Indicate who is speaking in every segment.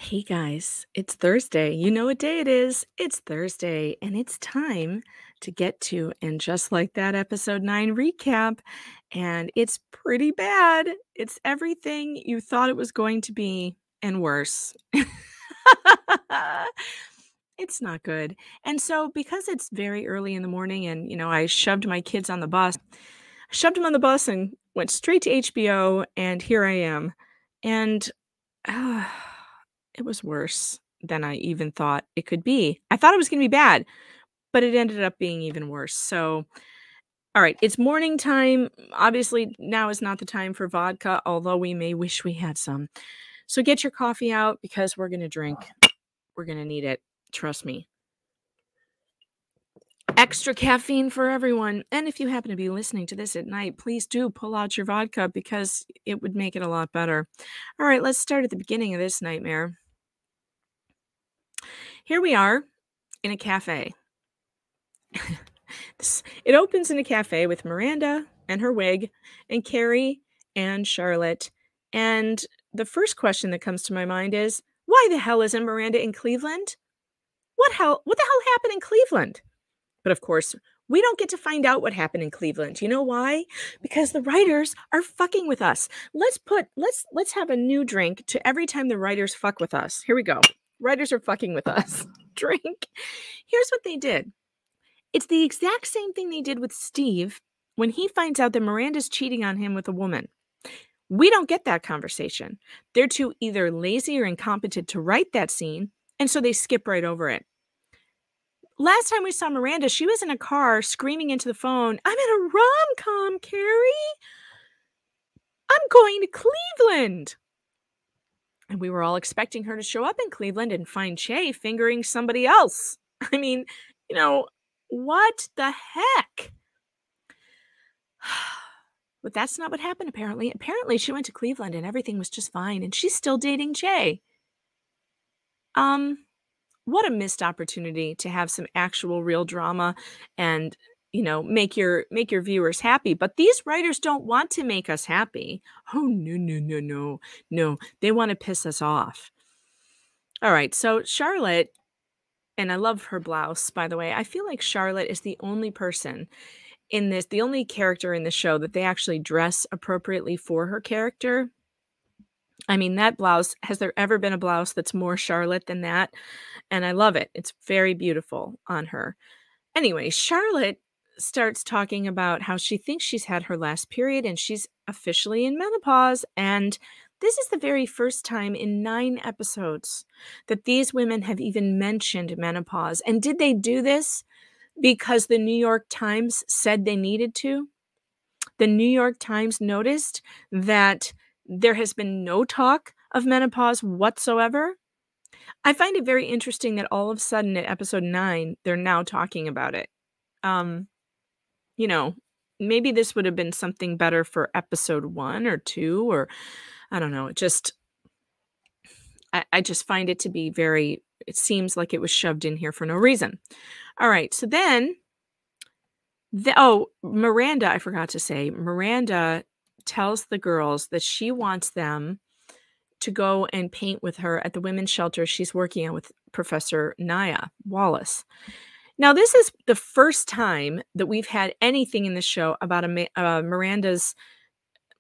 Speaker 1: Hey guys, it's Thursday. You know what day it is. It's Thursday, and it's time to get to And Just Like That episode 9 recap. And it's pretty bad. It's everything you thought it was going to be and worse. It's not good. And so, because it's very early in the morning, and I shoved my kids on the bus, shoved them on the bus and went straight to HBO, and here I am. And uh, it was worse than I even thought it could be. I thought it was gonna be bad, but it ended up being even worse. So, all right, it's morning time. Obviously, now is not the time for vodka, although we may wish we had some. So get your coffee out because we're gonna drink. We're gonna need it. Trust me. Extra caffeine for everyone. And if you happen to be listening to this at night, please do pull out your vodka because it would make it a lot better. All right, let's start at the beginning of this nightmare. Here we are in a cafe. It opens in a cafe with Miranda and her wig, and Carrie and Charlotte. And the first question that comes to my mind is, why the hell isn't Miranda in Cleveland? What the hell happened in Cleveland? But of course, we don't get to find out what happened in Cleveland. You know why? Because the writers are fucking with us. Let's have a new drink to every time the writers fuck with us. Here we go. Writers are fucking with us. Drink. Here's what they did. It's the exact same thing they did with Steve when he finds out that Miranda's cheating on him with a woman. We don't get that conversation. They're too either lazy or incompetent to write that scene, and so they skip right over it. Last time we saw Miranda, she was in a car screaming into the phone, "I'm in a rom-com, Carrie! I'm going to Cleveland!" And we were all expecting her to show up in Cleveland and find Che fingering somebody else. I mean, what the heck? But that's not what happened, apparently. Apparently, she went to Cleveland and everything was just fine, and she's still dating Jay. What a missed opportunity to have some actual real drama and, make your viewers happy. But these writers don't want to make us happy. Oh, no, no, no, no. No, they want to piss us off. All right, so Charlotte, and I love her blouse, by the way. I feel like Charlotte is the only person the only character in the show that they actually dress appropriately for her character. I mean, that blouse, has there ever been a blouse that's more Charlotte than that? And I love it. It's very beautiful on her. Anyway, Charlotte starts talking about how she thinks she's had her last period and she's officially in menopause. And this is the very first time in 9 episodes that these women have even mentioned menopause. And did they do this because the New York Times said they needed to? The New York Times noticed that there has been no talk of menopause whatsoever. I find it very interesting that all of a sudden at episode 9, they're now talking about it. You know, maybe this would have been something better for episode 1 or 2, or I don't know. I just find it to be it seems like it was shoved in here for no reason. All right. So then, Miranda, I forgot to say, Miranda tells the girls that she wants them to go and paint with her at the women's shelter she's working on with Professor Naya Wallace. Now, this is the first time that we've had anything in the show about Miranda's,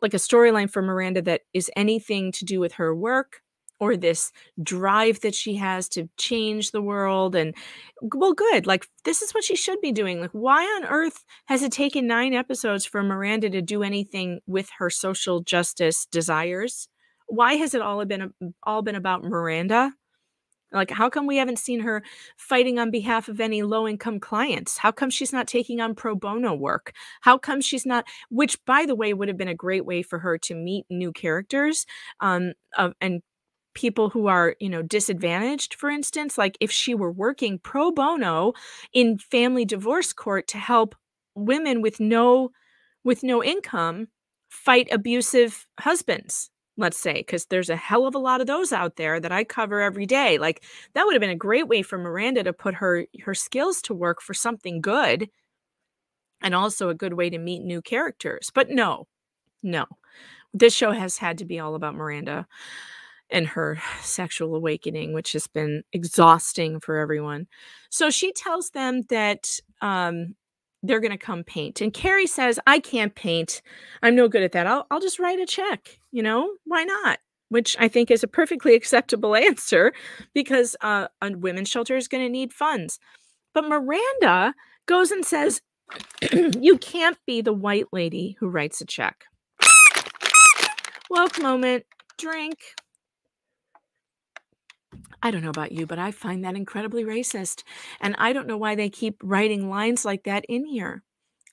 Speaker 1: like a storyline for Miranda that is anything to do with her work or this drive that she has to change the world. And well, good. Like, this is what she should be doing. Like, why on earth has it taken 9 episodes for Miranda to do anything with her social justice desires? Why has it all been about Miranda? Like, how come we haven't seen her fighting on behalf of any low-income clients? How come she's not taking on pro bono work? How come she's not, which, by the way, would have been a great way for her to meet new characters, and people who are, disadvantaged, for instance, like if she were working pro bono in family divorce court to help women with no income fight abusive husbands, let's say, because there's a hell of a lot of those out there that I cover every day. Like, that would have been a great way for Miranda to put her skills to work for something good, and also a good way to meet new characters. But no, this show has had to be all about Miranda. and her sexual awakening, which has been exhausting for everyone. So she tells them that they're going to come paint. And Carrie says, I can't paint. I'm no good at that. I'll just write a check. Why not? Which I think is a perfectly acceptable answer because a women's shelter is going to need funds. But Miranda goes and says, you can't be the white lady who writes a check. Woke moment. Drink. I don't know about you, but I find that incredibly racist. And I don't know why they keep writing lines like that in here.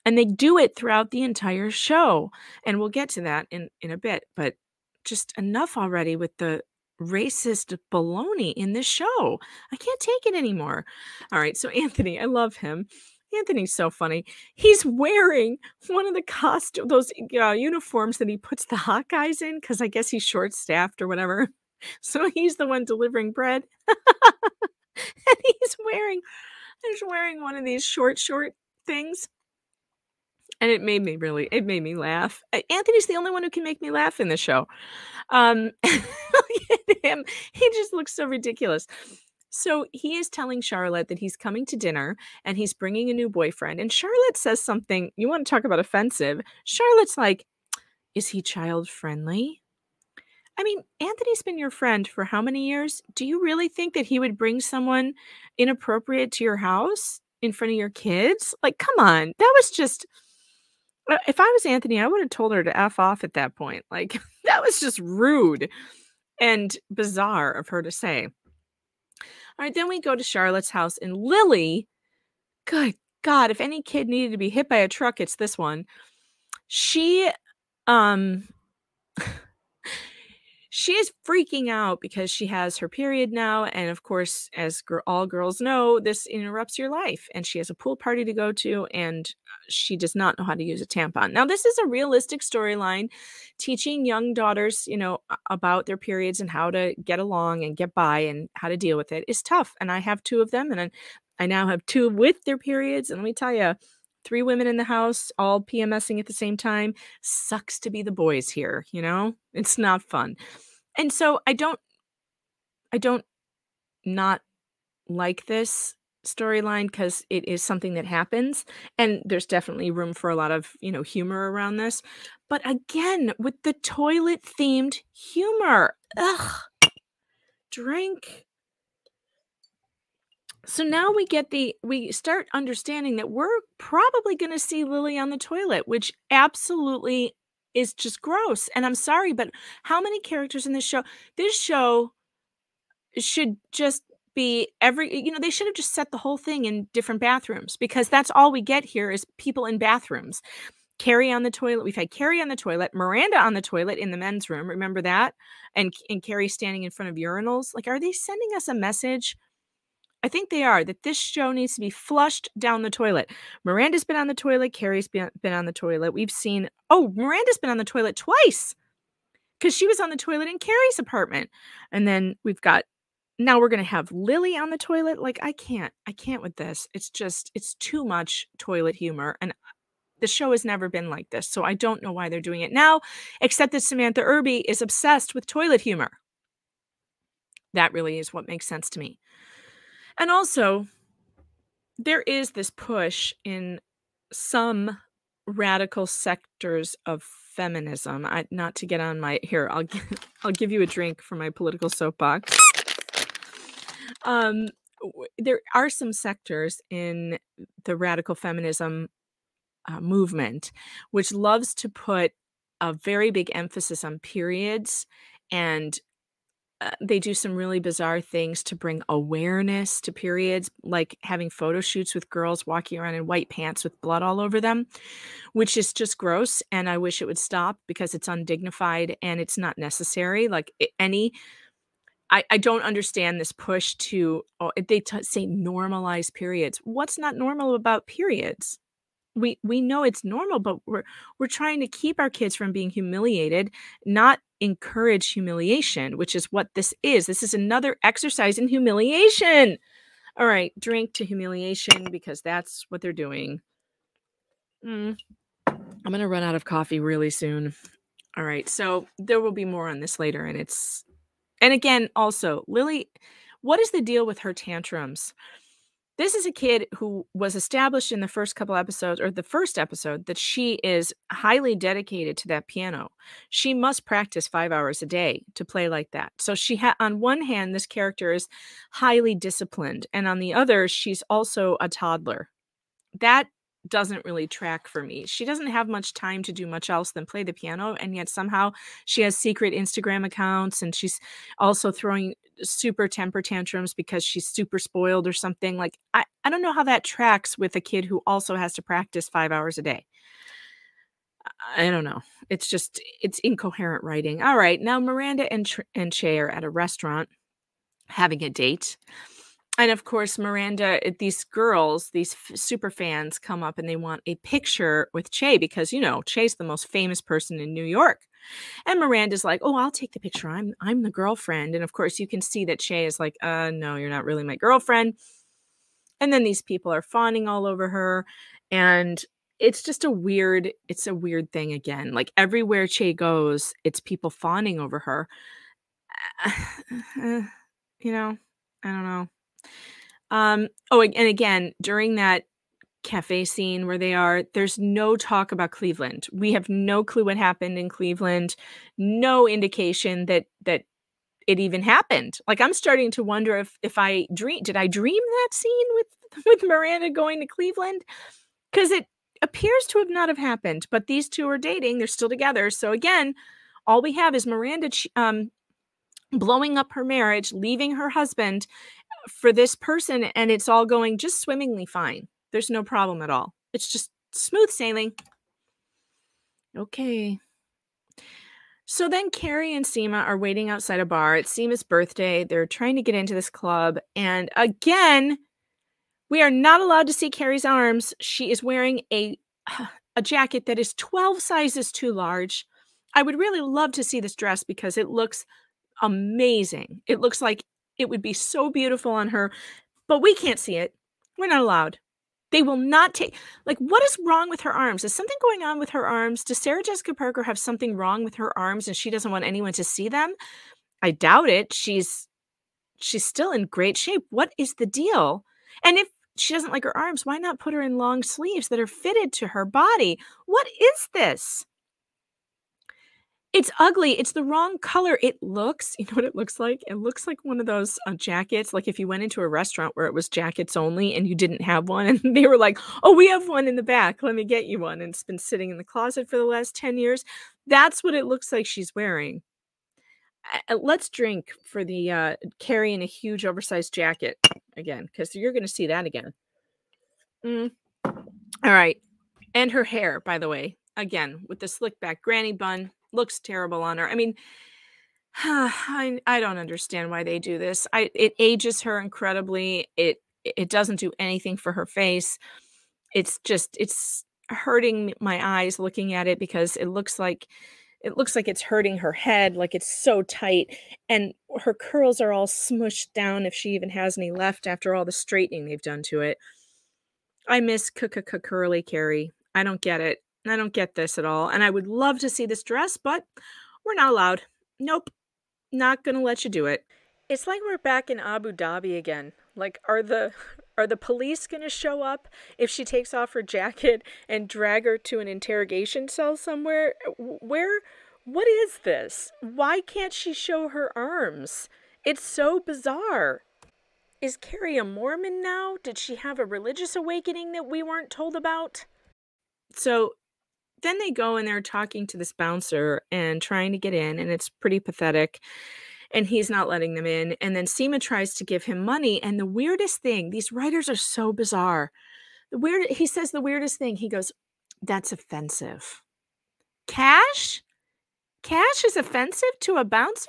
Speaker 1: And they do it throughout the entire show. And we'll get to that in a bit. But just enough already with the racist baloney in this show. I can't take it anymore. All right. So Anthony, I love him. Anthony's so funny. He's wearing one of the those uniforms that he puts the hot guys in because I guess he's short-staffed or whatever. So he's the one delivering bread. And he's wearing one of these short things. And it made me laugh. Anthony's the only one who can make me laugh in the show. Look at him. He just looks so ridiculous. So he is telling Charlotte that he's coming to dinner and he's bringing a new boyfriend. And Charlotte says something, you want to talk about offensive. Charlotte's like, is he child friendly? I mean, Anthony's been your friend for how many years? Do you really think that he would bring someone inappropriate to your house in front of your kids? Like, come on. That was just, if I was Anthony, I would have told her to F off at that point. Like, that was just rude and bizarre of her to say. All right, then we go to Charlotte's house, and Lily, good God, if any kid needed to be hit by a truck, it's this one. She is freaking out because she has her period now. And of course, as all girls know, this interrupts your life. And she has a pool party to go to, and she does not know how to use a tampon. Now, this is a realistic storyline teaching young daughters, about their periods and how to get along and get by and how to deal with it is tough. And I have 2 of them, and I now have 2 with their periods. And let me tell you, 3 women in the house, all PMSing at the same time, sucks to be the boys here, It's not fun. And so I don't not like this storyline because it is something that happens, and there's definitely room for a lot of, humor around this. But again, with the toilet-themed humor, drink. So now we start understanding that we're probably going to see Lily on the toilet, which absolutely is just gross. And I'm sorry, but how many characters in this show? This show should just be they should have just set the whole thing in different bathrooms because that's all we get here is people in bathrooms. Carrie on the toilet. We've had Carrie on the toilet, Miranda on the toilet in the men's room. Remember that? And Carrie standing in front of urinals. Like, are they sending us a message? I think they are, that this show needs to be flushed down the toilet. Miranda's been on the toilet. Carrie's been on the toilet. Miranda's been on the toilet twice because she was on the toilet in Carrie's apartment. And then now we're going to have Lily on the toilet. Like, I can't with this. It's too much toilet humor. And the show has never been like this. So I don't know why they're doing it now, except that Samantha Irby is obsessed with toilet humor. That really is what makes sense to me. And also, there is this push in some radical sectors of feminism. Not to get on my here, I'll give you a drink for my political soapbox. There are some sectors in the radical feminism movement which loves to put a very big emphasis on periods, and they do some really bizarre things to bring awareness to periods, like having photo shoots with girls walking around in white pants with blood all over them, which is just gross. And I wish it would stop because it's undignified and it's not necessary. Like I don't understand this push to, say normalize periods. What's not normal about periods? We know it's normal, but we're trying to keep our kids from being humiliated, not encourage humiliation, which is what this is. This is another exercise in humiliation. All right, drink to humiliation because that's what they're doing. I'm going to run out of coffee really soon. All right, so there will be more on this later, and it's And again, also, Lily, what is the deal with her tantrums? This is a kid who was established in the first couple episodes, or the first episode, that she is highly dedicated to that piano. She must practice 5 hours a day to play like that. So on one hand, this character is highly disciplined, and on the other, she's also a toddler. That doesn't really track for me. She doesn't have much time to do much else than play the piano, and yet somehow she has secret Instagram accounts, and she's also throwing super temper tantrums because she's super spoiled or something. Like, I don't know how that tracks with a kid who also has to practice 5 hours a day. I don't know. It's incoherent writing. All right, now Miranda and Che are at a restaurant having a date. And of course, Miranda, these girls, these super fans come up and they want a picture with Che because, Che's the most famous person in New York. And Miranda's like, oh, I'll take the picture. I'm the girlfriend. And of course, you can see that Che is like, no, you're not really my girlfriend. And then these people are fawning all over her. And it's just a weird thing again. Like everywhere Che goes, it's people fawning over her. I don't know. And again, during that cafe scene where there's no talk about Cleveland. We have no clue what happened in Cleveland. No indication that it even happened. Like, I'm starting to wonder if did I dream that scene with Miranda going to Cleveland? Because it appears to not have happened, but these two are dating. They're still together. So again, all we have is Miranda blowing up her marriage, leaving her husband for this person, and it's all going just swimmingly fine. There's no problem at all. It's just smooth sailing. Okay. So then Carrie and Seema are waiting outside a bar. It's Seema's birthday. They're trying to get into this club. And again, we are not allowed to see Carrie's arms. She is wearing a jacket that is 12 sizes too large. I would really love to see this dress because it looks amazing. It looks like it would be so beautiful on her, but we can't see it. We're not allowed. They will not take, like, what is wrong with her arms? Is something going on with her arms? Does Sarah Jessica Parker have something wrong with her arms and she doesn't want anyone to see them? I doubt it. She's still in great shape. What is the deal? And if she doesn't like her arms, why not put her in long sleeves that are fitted to her body? What is this? It's ugly. It's the wrong color. You know what it looks like? It looks like one of those jackets. Like if you went into a restaurant where it was jackets only and you didn't have one and they were like, oh, we have one in the back. Let me get you one. And it's been sitting in the closet for the last 10 years. That's what it looks like she's wearing. Let's drink for the Carrie in a huge oversized jacket again, because you're going to see that again. All right. And her hair, by the way, again, with the slick back granny bun. Looks terrible on her. I mean, I don't understand why they do this. It ages her incredibly. It doesn't do anything for her face. It's hurting my eyes looking at it because it looks like it's hurting her head. Like it's so tight, and her curls are all smushed down if she even has any left after all the straightening they've done to it. I miss curly Carrie. I don't get it. I don't get this at all. And I would love to see this dress, but we're not allowed. Nope. Not going to let you do it. It's like we're back in Abu Dhabi again. Like, are the police going to show up if she takes off her jacket and drag her to an interrogation cell somewhere? What is this? Why can't she show her arms? It's so bizarre. Is Carrie a Mormon now? Did she have a religious awakening that we weren't told about? So then they go and they're talking to this bouncer and trying to get in, and it's pretty pathetic. And he's not letting them in. And then Seema tries to give him money. And the weirdest thing, these writers are so bizarre. He says the weirdest thing. He goes, that's offensive. Cash? Cash is offensive to a bouncer?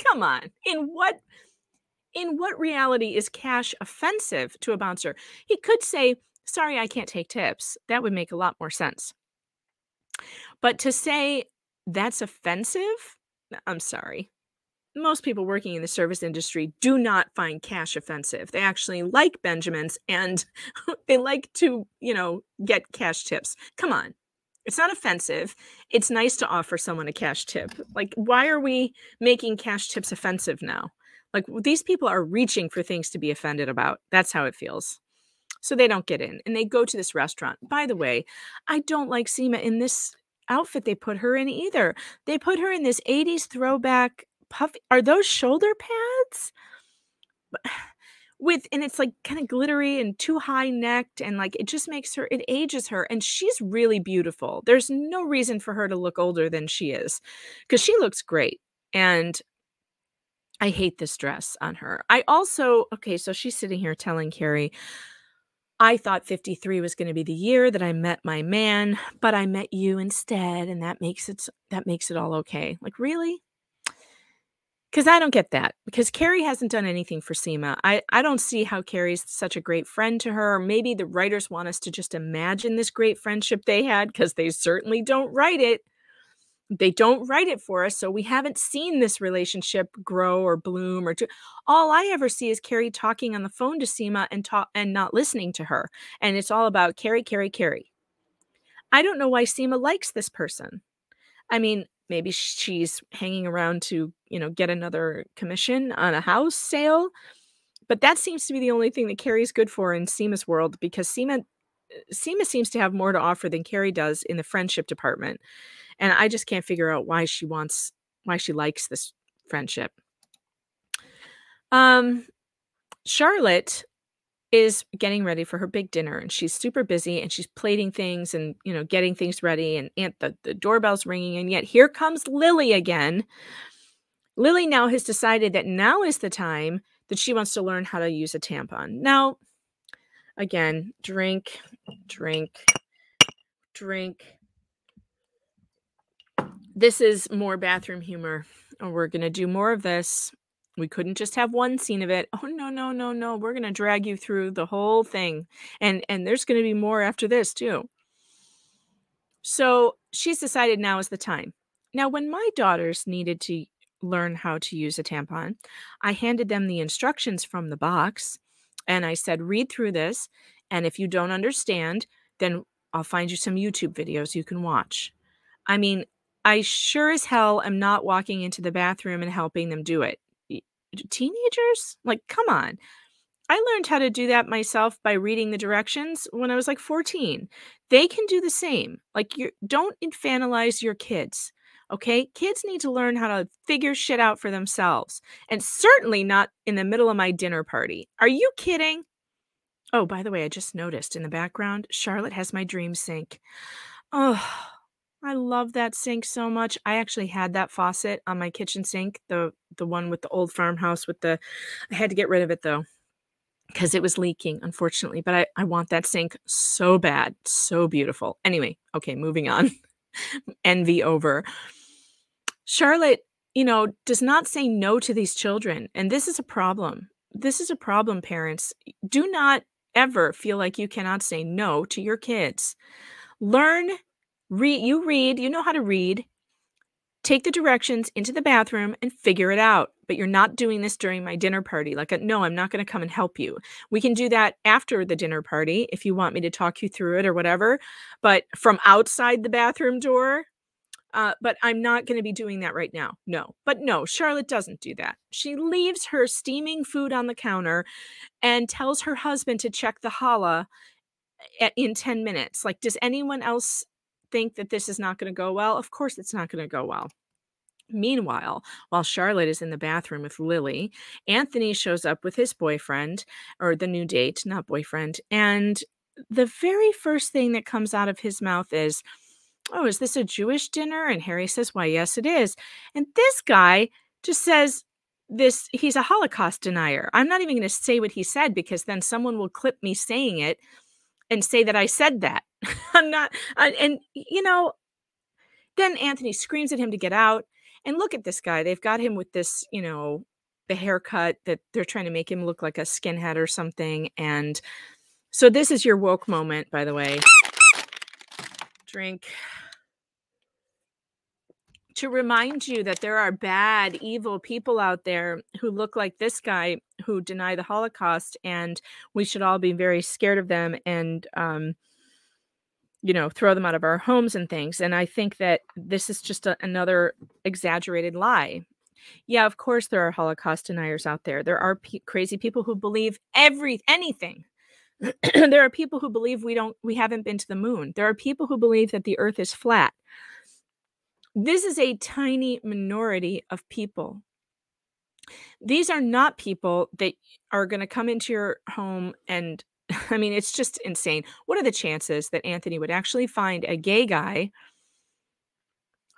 Speaker 1: Come on. In what reality is cash offensive to a bouncer? He could say, sorry, I can't take tips. That would make a lot more sense. But to say that's offensive, I'm sorry. Most people working in the service industry do not find cash offensive. They actually like Benjamins and they like to, get cash tips. Come on. It's not offensive. It's nice to offer someone a cash tip. Like, why are we making cash tips offensive now? Like, these people are reaching for things to be offended about. That's how it feels. So they don't get in, and they go to this restaurant. By the way, I don't like Seema in this outfit they put her in either. They put her in this 80s throwback puffy. Are those shoulder pads? And it's like kind of glittery and too high necked, and like it just makes her, it ages her, and she's really beautiful. There's no reason for her to look older than she is, because she looks great. And I hate this dress on her. Okay, so she's sitting here telling Carrie, I thought 53 was going to be the year that I met my man, but I met you instead, and that makes it all okay. Like, really? Because I don't get that, because Carrie hasn't done anything for Seema. I don't see how Carrie's such a great friend to her. Maybe the writers want us to just imagine this great friendship they had, because they certainly don't write it. They don't write it for us, so we haven't seen this relationship grow or bloom all I ever see is Carrie talking on the phone to Seema and not listening to her. And it's all about Carrie, Carrie, Carrie. I don't know why Seema likes this person. I mean, maybe she's hanging around to, get another commission on a house sale, but that seems to be the only thing that Carrie's good for in Seema's world, because Seema seems to have more to offer than Carrie does in the friendship department. And I just can't figure out why she likes this friendship. Charlotte is getting ready for her big dinner, and she's super busy, and she's plating things and, getting things ready, and the doorbell's ringing, and yet here comes Lily again. Lily now has decided that now is the time that she wants to learn how to use a tampon. Now, again, drink. This is more bathroom humor. We're going to do more of this. We couldn't just have one scene of it. Oh, no. We're going to drag you through the whole thing. And there's going to be more after this, too. So she's decided now is the time. Now, when my daughters needed to learn how to use a tampon, I handed them the instructions from the box. And I said, read through this. And if you don't understand, then I'll find you some YouTube videos you can watch. I mean, I sure as hell am not walking into the bathroom and helping them do it. Teenagers? Like, come on. I learned how to do that myself by reading the directions when I was like 14. They can do the same. Like, don't infantilize your kids. Okay? Kids need to learn how to figure shit out for themselves. And certainly not in the middle of my dinner party. Are you kidding? Oh, by the way, I just noticed in the background, Charlotte has my dream sink. Oh, I love that sink so much. I actually had that faucet on my kitchen sink, the one with the old farmhouse I had to get rid of it though, because it was leaking, unfortunately. But I want that sink so bad. So beautiful. Anyway, okay, moving on. Envy over. Charlotte, does not say no to these children. And this is a problem. This is a problem, parents. Do not ever feel like you cannot say no to your kids. Learn, read, you know how to read. Take the directions into the bathroom and figure it out. But you're not doing this during my dinner party. No, I'm not going to come and help you. We can do that after the dinner party if you want me to talk you through it or whatever. But from outside the bathroom door, but I'm not going to be doing that right now. No. But no, Charlotte doesn't do that. She leaves her steaming food on the counter and tells her husband to check the challah in 10 minutes. Like, does anyone else think that this is not going to go well? Of course it's not going to go well. Meanwhile, while Charlotte is in the bathroom with Lily, Anthony shows up with his boyfriend, or the new date, not boyfriend. And the very first thing that comes out of his mouth is, oh, is this a Jewish dinner? And Harry says, why, yes, it is. And this guy just says he's a Holocaust denier. I'm not even going to say what he said, because then someone will clip me saying it and say that I said that. I'm not, then Anthony screams at him to get out. And look at this guy. They've got him with this, the haircut that they're trying to make him look like a skinhead or something. And so this is your woke moment, by the way. Drink. To remind you that there are bad, evil people out there who look like this guy who deny the Holocaust, and we should all be very scared of them and, throw them out of our homes and things. And I think that this is just another exaggerated lie. Yeah, of course there are Holocaust deniers out there. There are crazy people who believe anything. There are people who believe we haven't been to the moon. There are people who believe that the earth is flat. This is a tiny minority of people. These are not people that are going to come into your home and, I mean, it's just insane. What are the chances that Anthony would actually find a gay guy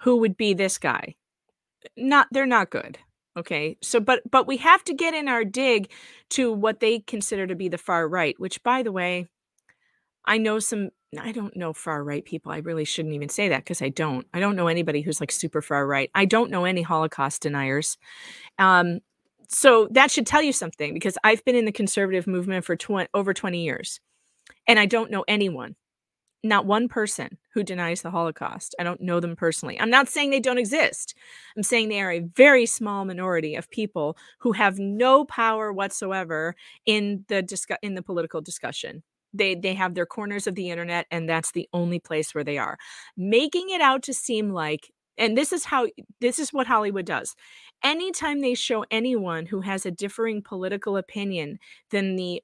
Speaker 1: who would be this guy? They're not good. Okay. So, but we have to get in our dig to what they consider to be the far right, which, by the way, I don't know far right people. I really shouldn't even say that because I don't know anybody who's like super far right. I don't know any Holocaust deniers. So that should tell you something, because I've been in the conservative movement for over 20 years, and I don't know anyone, not one person, who denies the Holocaust. I don't know them personally. I'm not saying they don't exist. I'm saying they are a very small minority of people who have no power whatsoever in the political discussion. They have their corners of the internet, and that's the only place where they are. Making it out to seem like, and this is what Hollywood does. Anytime they show anyone who has a differing political opinion than the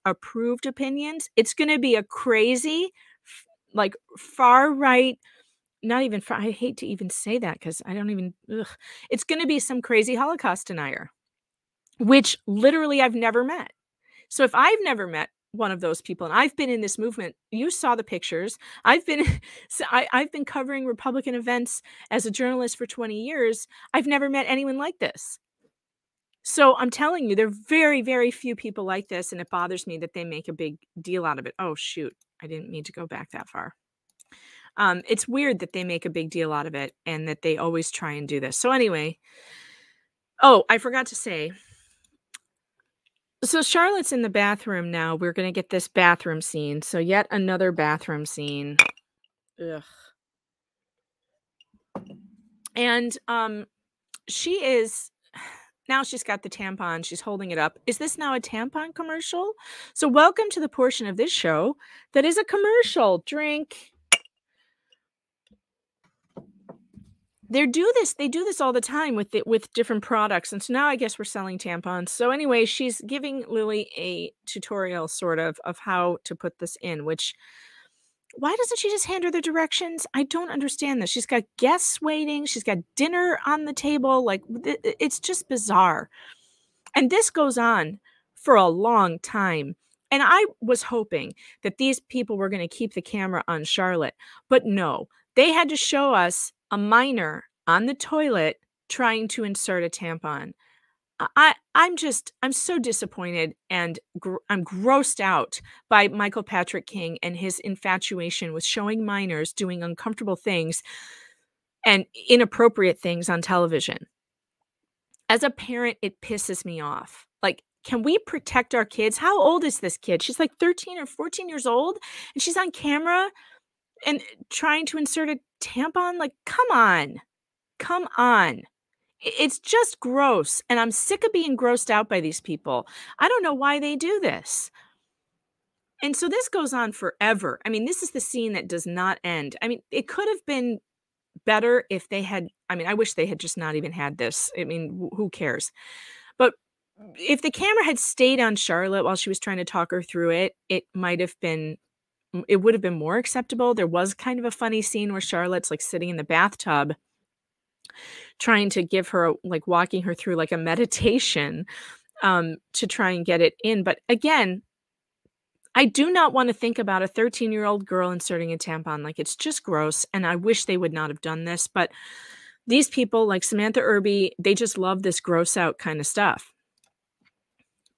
Speaker 1: approved opinions, it's going to be a crazy, like far right, not even far, I hate to even say that because I don't even, it's going to be some crazy Holocaust denier, which literally I've never met. So if I've never met one of those people, and I've been in this movement, you saw the pictures. I've been covering Republican events as a journalist for 20 years. I've never met anyone like this. So I'm telling you, there are very, very few people like this, and it bothers me that they make a big deal out of it. Oh, shoot. I didn't mean to go back that far. It's weird that they make a big deal out of it and that they always try and do this. So anyway, I forgot to say, so Charlotte's in the bathroom now. We're going to get this bathroom scene. So yet another bathroom scene. Ugh. And now she's got the tampon. She's holding it up. Is this now a tampon commercial? So welcome to the portion of this show that is a commercial. Drink. They do this all the time with different products. And so now I guess we're selling tampons. So anyway, she's giving Lily a tutorial sort of how to put this in, which, why doesn't she just hand her the directions? I don't understand this. She's got guests waiting. She's got dinner on the table. Like, it's just bizarre. And this goes on for a long time. And I was hoping that these people were going to keep the camera on Charlotte, but no, they had to show us a minor on the toilet trying to insert a tampon. I'm so disappointed, and I'm grossed out by Michael Patrick King and his infatuation with showing minors doing uncomfortable things and inappropriate things on television. As a parent, it pisses me off. Like, can we protect our kids? How old is this kid? She's like 13 or 14 years old, and she's on camera and trying to insert a tampon. Like, come on. It's just gross. And I'm sick of being grossed out by these people. I don't know why they do this. And so this goes on forever. I mean, this is the scene that does not end. I mean, it could have been better if they had, I wish they had just not even had this. I mean, who cares? But if the camera had stayed on Charlotte while she was trying to talk her through it, it would have been more acceptable. There was kind of a funny scene where Charlotte's like sitting in the bathtub trying to give her, like, walking her through like a meditation to try and get it in. But again, I do not want to think about a 13-year-old girl inserting a tampon. Like, it's just gross. And I wish they would not have done this. But these people like Samantha Irby, they just love this gross out kind of stuff.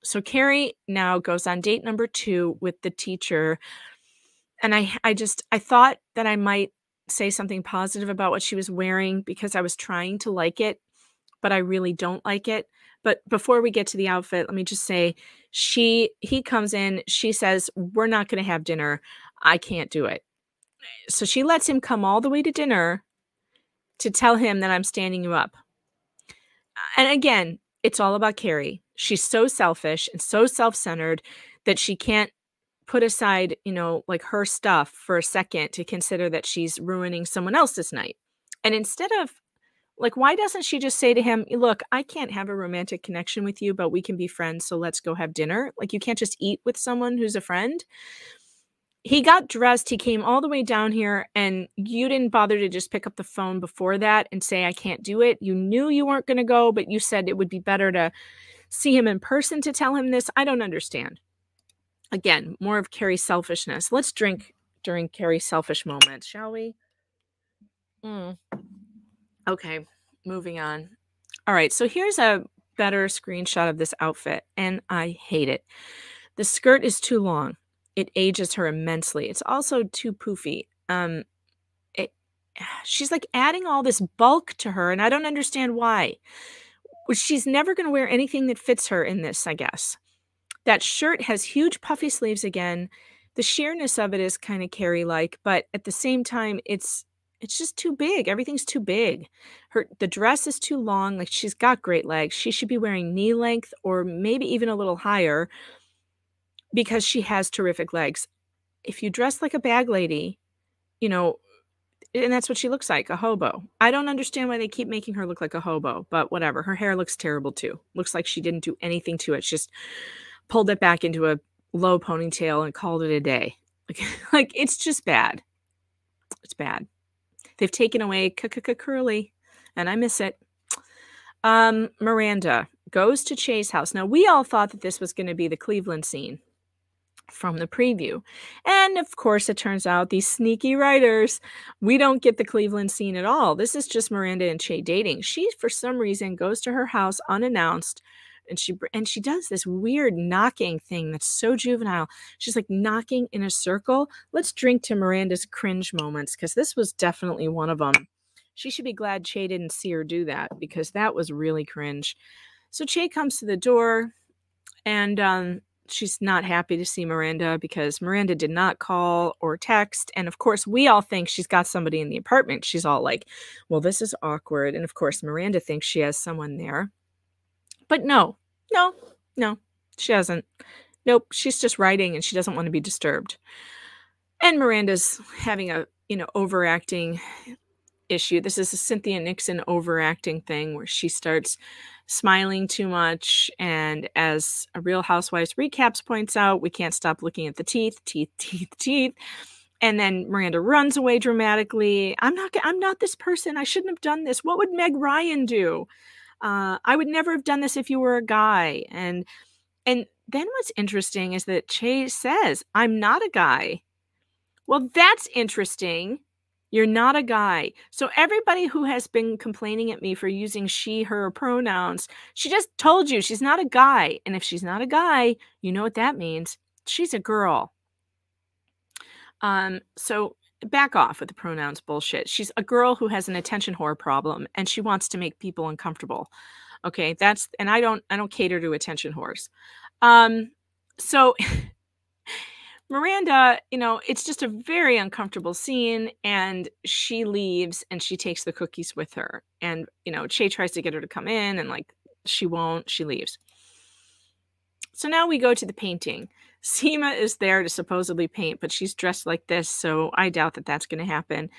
Speaker 1: So Carrie now goes on date number 2 with the teacher. And I thought that I might say something positive about what she was wearing because I was trying to like it, but I really don't like it. But before we get to the outfit, let me just say, he comes in, she says, "We're not going to have dinner. I can't do it." So she lets him come all the way to dinner to tell him that I'm standing you up. And again, it's all about Carrie. She's so selfish and so self-centered that she can't put aside, like her stuff for a second to consider that she's ruining someone else's night. And instead of like, why doesn't she just say to him, look, I can't have a romantic connection with you, but we can be friends. So let's go have dinner. Like, you can't just eat with someone who's a friend. He got dressed. He came all the way down here, and you didn't bother to just pick up the phone before that and say, I can't do it. You knew you weren't going to go, but you said it would be better to see him in person to tell him this. I don't understand. Again, more of Carrie's selfishness. Let's drink during Carrie's selfish moments, shall we? Okay, moving on. All right, so here's a better screenshot of this outfit, and I hate it. The skirt is too long. It ages her immensely. It's also too poofy. She's like adding all this bulk to her, and I don't understand why. She's never going to wear anything that fits her in this, I guess. That shirt has huge puffy sleeves again. The sheerness of it is kind of Carrie-like, but at the same time, it's just too big. Everything's too big. The dress is too long. Like, she's got great legs. She should be wearing knee length or maybe even a little higher because she has terrific legs. If you dress like a bag lady, and that's what she looks like, a hobo. I don't understand why they keep making her look like a hobo, but whatever. Her hair looks terrible too. Looks like she didn't do anything to it. She just pulled it back into a low ponytail and called it a day. Like it's just bad. It's bad. They've taken away curly, and I miss it. Miranda goes to Che's house. Now, we all thought that this was going to be the Cleveland scene from the preview. And of course, it turns out these sneaky writers, we don't get the Cleveland scene at all. This is just Miranda and Che dating. She, for some reason, goes to her house unannounced, and she does this weird knocking thing that's so juvenile. She's like knocking in a circle. Let's drink to Miranda's cringe moments, because this was definitely one of them. She should be glad Che didn't see her do that, because that was really cringe. So Che comes to the door, and she's not happy to see Miranda because Miranda did not call or text. And of course, we all think she's got somebody in the apartment. She's all like, well, this is awkward. And of course, Miranda thinks she has someone there. But no, she doesn't. Nope, she's just writing and she doesn't want to be disturbed. And Miranda's having a, overacting issue. This is a Cynthia Nixon overacting thing where she starts smiling too much. And as a Real Housewives recaps points out, we can't stop looking at the teeth. And then Miranda runs away dramatically. I'm not this person. I shouldn't have done this. What would Meg Ryan do? I would never have done this if you were a guy. And then what's interesting is that Che says, I'm not a guy. Well, that's interesting. You're not a guy. So everybody who has been complaining at me for using she, her pronouns, she just told you she's not a guy. And if she's not a guy, you know what that means. She's a girl. So back off with the pronouns bullshit. She's a girl who has an attention whore problem and she wants to make people uncomfortable. Okay, and I don't cater to attention whores. So Miranda, it's just a very uncomfortable scene, and she leaves and she takes the cookies with her. And, Che tries to get her to come in and she won't, she leaves. So now we go to the painting. Seema is there to supposedly paint, but she's dressed like this, so I doubt that that's going to happen.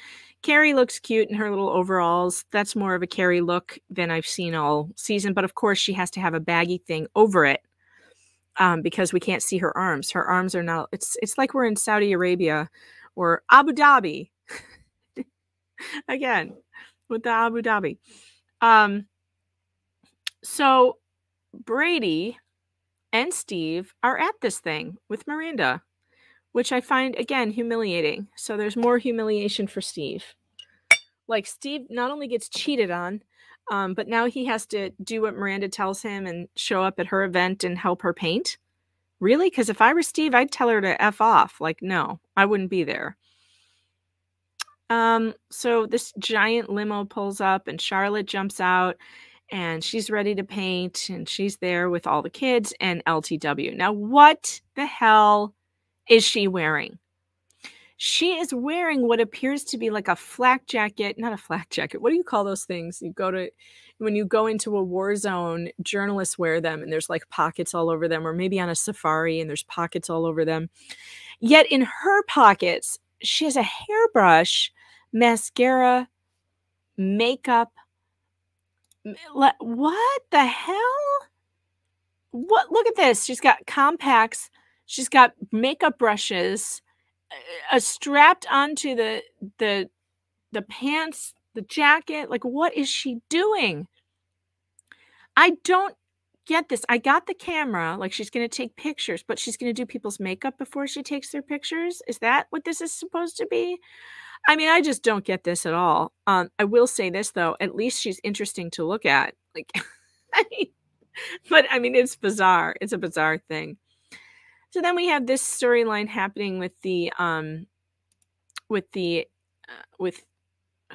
Speaker 1: Carrie looks cute in her little overalls. That's more of a Carrie look than I've seen all season, but of course she has to have a baggy thing over it because we can't see her arms. Her arms are not, it's like we're in Saudi Arabia or Abu Dhabi. Again, with the Abu Dhabi. So Brady and Steve are at this thing with Miranda, which I find, again, humiliating. So there's more humiliation for Steve. Like, Steve not only gets cheated on, but now he has to do what Miranda tells him and show up at her event and help her paint. Really? Because if I were Steve, I'd tell her to F off. Like, no, I wouldn't be there. So this giant limo pulls up and Charlotte jumps out. And she's ready to paint, and she's there with all the kids and LTW. Now, what the hell is she wearing? She is wearing what appears to be like a flak jacket. Not a flak jacket. What do you call those things? You go to when you go into a war zone, journalists wear them and there's like pockets all over them, or maybe on a safari and there's pockets all over them. Yet in her pockets, she has a hairbrush, mascara, makeup. What the hell? What? Look at this. She's got compacts. She's got makeup brushes, strapped onto the pants, the jacket. Like, what is she doing? I don't get this. I got the camera, like she's going to take pictures, but she's going to do people's makeup before she takes their pictures. Is that what this is supposed to be? I mean, I just don't get this at all. I will say this though, at least she's interesting to look at. Like, but I mean, it's bizarre. It's a bizarre thing. So then we have this storyline happening with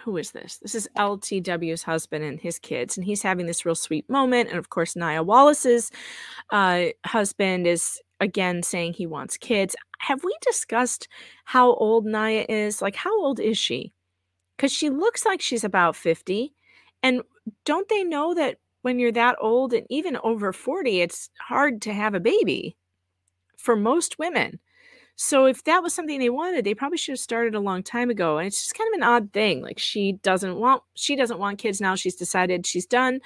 Speaker 1: who is this? This is LTW's husband and his kids, and he's having this real sweet moment. And of course, Nia Wallace's husband is again saying he wants kids. Have we discussed how old Nia is? Like, how old is she? Because she looks like she's about 50. And don't they know that when you're that old and even over 40, it's hard to have a baby for most women? So if that was something they wanted, they probably should have started a long time ago. And it's just kind of an odd thing. Like, she doesn't want kids now. She's decided she's done.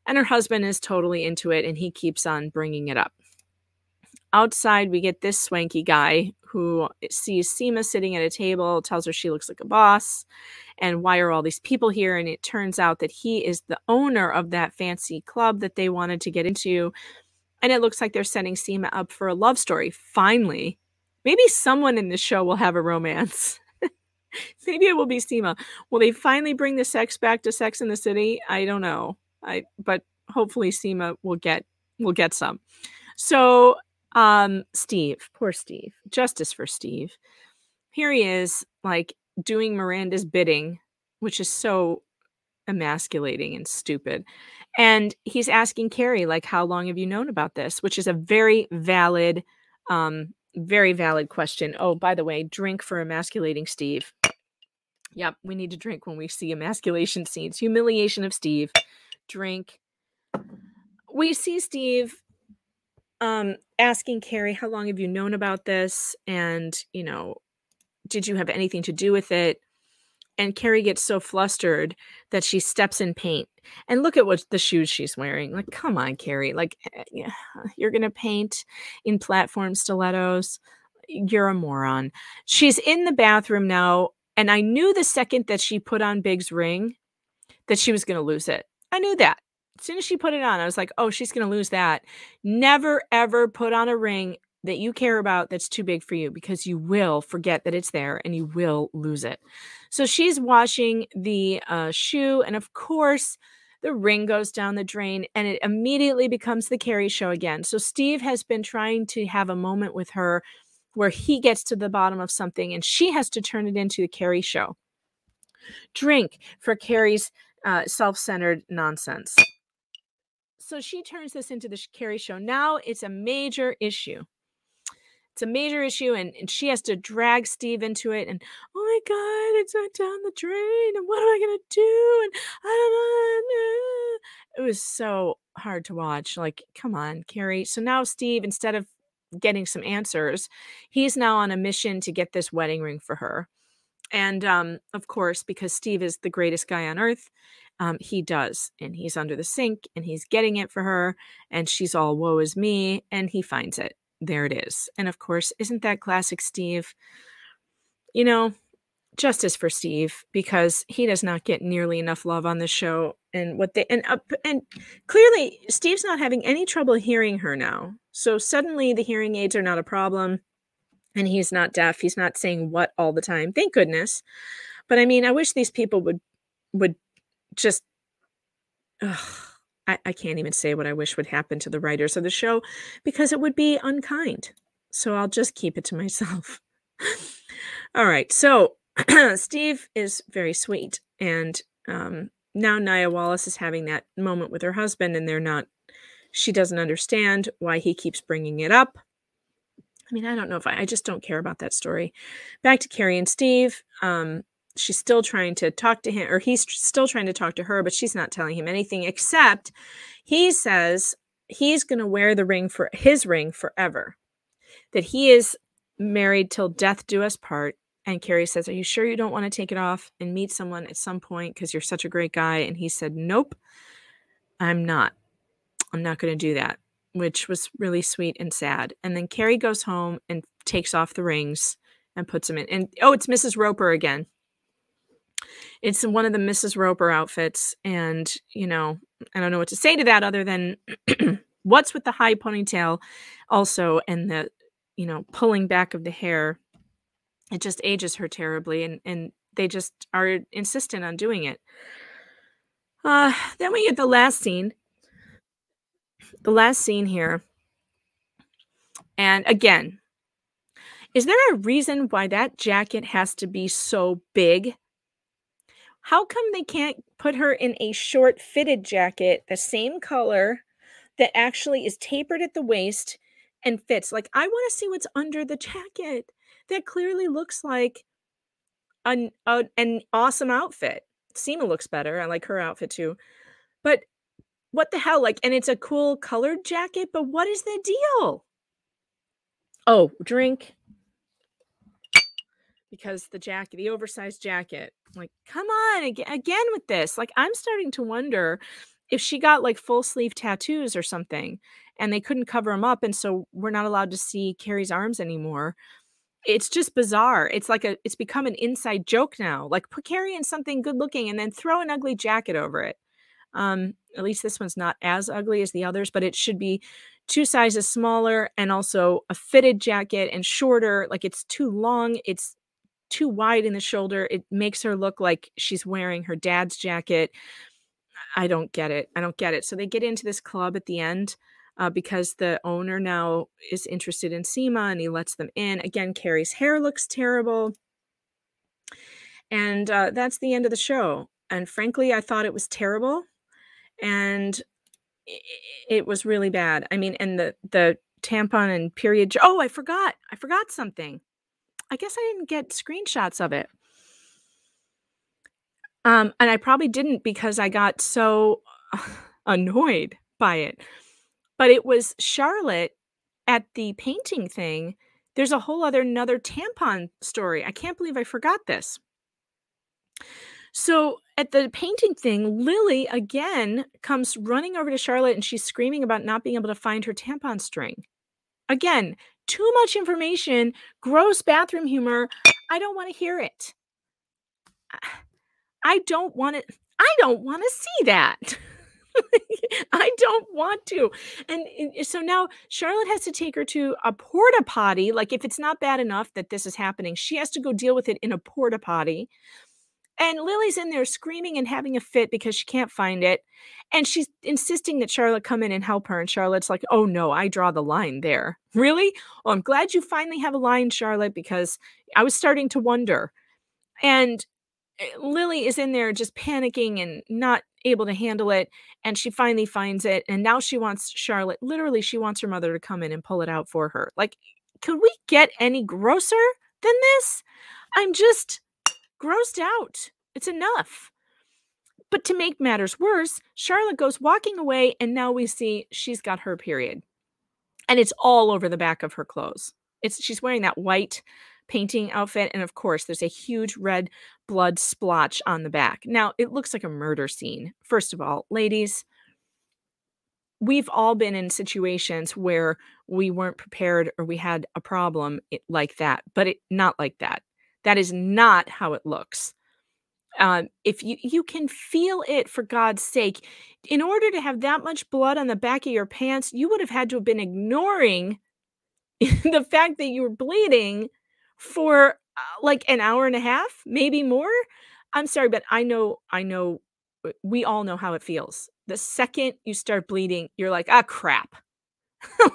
Speaker 1: And her husband is totally into it, and he keeps on bringing it up. Outside, we get this swanky guy who sees Seema sitting at a table, tells her she looks like a boss, and why are all these people here? And it turns out that he is the owner of that fancy club that they wanted to get into. And it looks like they're setting Seema up for a love story. Finally, maybe someone in this show will have a romance. Maybe it will be Seema. Will they finally bring the sex back to Sex in the City? I don't know. But hopefully Seema will get some. So Steve, poor Steve, justice for Steve. Here he is, like, doing Miranda's bidding, which is so emasculating and stupid. And he's asking Carrie, like, how long have you known about this? Which is a very valid question. Oh, by the way, drink for emasculating Steve. Yep, we need to drink when we see emasculation scenes. Humiliation of Steve. Drink. We see Steve asking Carrie, how long have you known about this? And, did you have anything to do with it? And Carrie gets so flustered that she steps in paint. And look at what the shoes she's wearing. Like, come on, Carrie. Like, you're going to paint in platform stilettos? You're a moron. She's in the bathroom now. And I knew the second that she put on Big's ring that she was going to lose it. I knew that. As soon as she put it on, I was like, oh, she's going to lose that. Never, ever put on a ring that you care about that's too big for you, because you will forget that it's there and you will lose it. So she's washing the shoe, and of course, the ring goes down the drain, and it immediately becomes the Carrie show again. So Steve has been trying to have a moment with her where he gets to the bottom of something, and she has to turn it into the Carrie show. Drink for Carrie's self-centered nonsense. So she turns this into the Carrie show. Now it's a major issue. It's a major issue, and she has to drag Steve into it. And, oh my God, it's went down the drain. And what am I going to do? And I don't know. It was so hard to watch. Like, come on, Carrie. So now Steve, instead of getting some answers, he's now on a mission to get this wedding ring for her. And of course, because Steve is the greatest guy on earth, he does. And he's under the sink and he's getting it for her. And she's all, woe is me. And he finds it. There it is. And of course, isn't that classic Steve? Justice for Steve, because he does not get nearly enough love on the show. And and clearly Steve's not having any trouble hearing her now. So suddenly the hearing aids are not a problem. And he's not deaf. He's not saying what all the time. Thank goodness. But I mean, I wish these people would just, I can't even say what I wish would happen to the writers of the show, because it would be unkind. So I'll just keep it to myself. All right. So Steve is very sweet. And now Nia Wallace is having that moment with her husband, and she doesn't understand why he keeps bringing it up. I mean, I don't know if I just don't care about that story. Back to Carrie and Steve. she's still trying to talk to him, or he's still trying to talk to her, but she's not telling him anything except he says he's going to wear the ring for his ring forever, that he is married till death do us part. And Carrie says, "Are you sure you don't want to take it off and meet someone at some point because you're such a great guy?" And he said, "Nope, I'm not. I'm not going to do that," which was really sweet and sad. And then Carrie goes home and takes off the rings and puts them in. And oh, it's Mrs. Roper again. It's one of the Mrs. Roper outfits. And, you know, I don't know what to say to that other than what's with the high ponytail also, and the, you know, pulling back of the hair. It just ages her terribly, and they just are insistent on doing it. Then we get the last scene. The last scene here. And again, is there a reason why that jacket has to be so big? How come they can't put her in a short fitted jacket, the same color, that actually is tapered at the waist and fits? Like, I want to see what's under the jacket. That clearly looks like an awesome outfit. Seema looks better. I like her outfit too. But what the hell? Like, and it's a cool colored jacket, but what is the deal? Oh, drink. Because the jacket, the oversized jacket, like, come on, again with this. Like, I'm starting to wonder if she got like full sleeve tattoos or something and they couldn't cover them up. And so we're not allowed to see Carrie's arms anymore. It's just bizarre. It's like it's become an inside joke now. Like, put Carrie in something good looking and then throw an ugly jacket over it. At least this one's not as ugly as the others, but it should be 2 sizes smaller, and also a fitted jacket and shorter. Like, it's too long. It's too wide in the shoulder. It makes her look like she's wearing her dad's jacket. I don't get it. I don't get it. So they get into this club at the end because the owner now is interested in Seema, and he lets them in. Again, Carrie's hair looks terrible. And that's the end of the show. And frankly, I thought it was terrible. And it was really bad. I mean, and the tampon and period. Oh, I forgot something. I guess I didn't get screenshots of it. And I probably didn't because I got so annoyed by it. But it was Charlotte at the painting thing. There's a whole another tampon story. I can't believe I forgot this. So at the painting thing, Lily again comes running over to Charlotte, and she's screaming about not being able to find her tampon string. Again, too much information, gross bathroom humor. I don't want to hear it. I don't want to see that. I don't want to. And so now Charlotte has to take her to a porta potty. Like, if it's not bad enough that this is happening, she has to go deal with it in a porta potty. And Lily's in there screaming and having a fit because she can't find it. And she's insisting that Charlotte come in and help her. And Charlotte's like, "Oh no, I draw the line there." Really? Oh, I'm glad you finally have a line, Charlotte, because I was starting to wonder. And Lily is in there just panicking and not able to handle it. And she finally finds it. And now she wants Charlotte, literally, she wants her mother to come in and pull it out for her. Like, could we get any grosser than this? I'm just grossed out. It's enough. But to make matters worse, Charlotte goes walking away, and now we see she's got her period. And it's all over the back of her clothes. She's wearing that white painting outfit, and of course there's a huge red blood splotch on the back. Now, it looks like a murder scene. First of all, ladies, we've all been in situations where we weren't prepared or we had a problem like that, but not like that. That is not how it looks. If you can feel it, for God's sake. In order to have that much blood on the back of your pants, you would have had to have been ignoring the fact that you were bleeding for like an hour and a half, maybe more. I'm sorry, but I know, we all know how it feels. The second you start bleeding, you're like, "Ah, crap."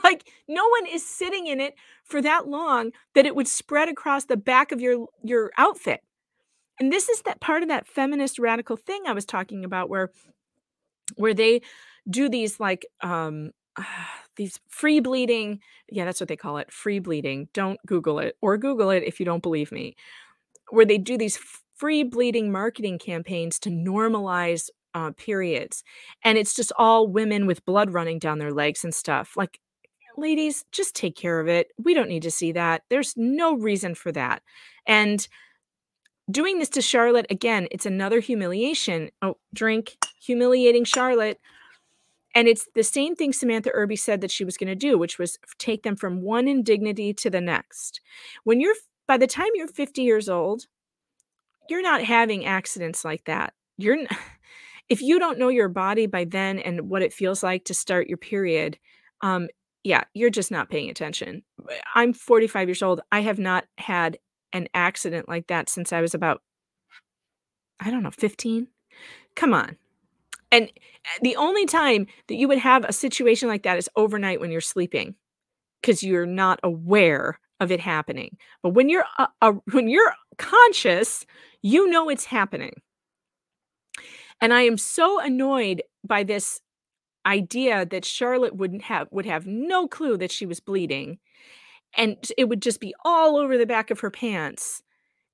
Speaker 1: Like, no one is sitting in it for that long that it would spread across the back of your outfit. And this is that part of that feminist radical thing I was talking about, where they do these like these free bleeding. Yeah, that's what they call it, free bleeding. Don't Google it, or Google it if you don't believe me. Where they do these free bleeding marketing campaigns to normalize periods. And it's just all women with blood running down their legs and stuff. Like, ladies, just take care of it. We don't need to see that. There's no reason for that. And doing this to Charlotte, again, it's another humiliation. Oh, drink, humiliating Charlotte. And it's the same thing Samantha Irby said that she was going to do, which was take them from one indignity to the next. By the time you're 50 years old, you're not having accidents like that. If you don't know your body by then and what it feels like to start your period, yeah, you're just not paying attention. I'm 45 years old. I have not had an accident like that since I was about, I don't know, 15. Come on. And the only time that you would have a situation like that is overnight when you're sleeping, because you're not aware of it happening. But when you're conscious, you know it's happening. And I am so annoyed by this idea that Charlotte would have no clue that she was bleeding, and it would just be all over the back of her pants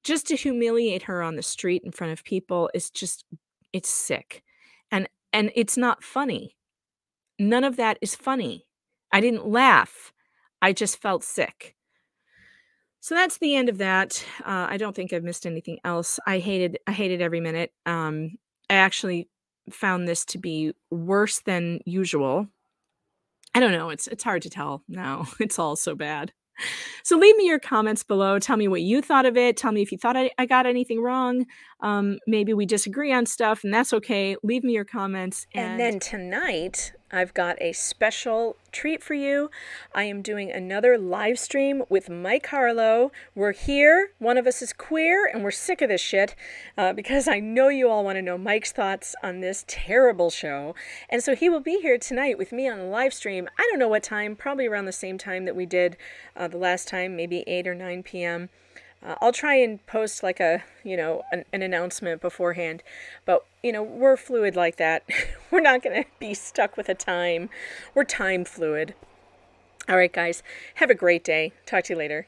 Speaker 1: just to humiliate her on the street in front of people. It's sick. And it's not funny. None of that is funny. I didn't laugh. I just felt sick. So that's the end of that. I don't think I've missed anything else. I hated every minute. I actually found this to be worse than usual. I don't know. It's hard to tell now. It's all so bad. So leave me your comments below. Tell me what you thought of it. Tell me if you thought I got anything wrong. Maybe we disagree on stuff, and that's okay. Leave me your comments. And then tonight, I've got a special treat for you. I am doing another live stream with Mike Harlow. We're here. One of us is queer, and we're sick of this shit because I know you all want to know Mike's thoughts on this terrible show. And so he will be here tonight with me on the live stream. I don't know what time, probably around the same time that we did the last time, maybe 8 or 9 p.m. I'll try and post like an announcement beforehand, but we're fluid like that. We're not going to be stuck with a time. We're time fluid. All right, guys, have a great day. Talk to you later.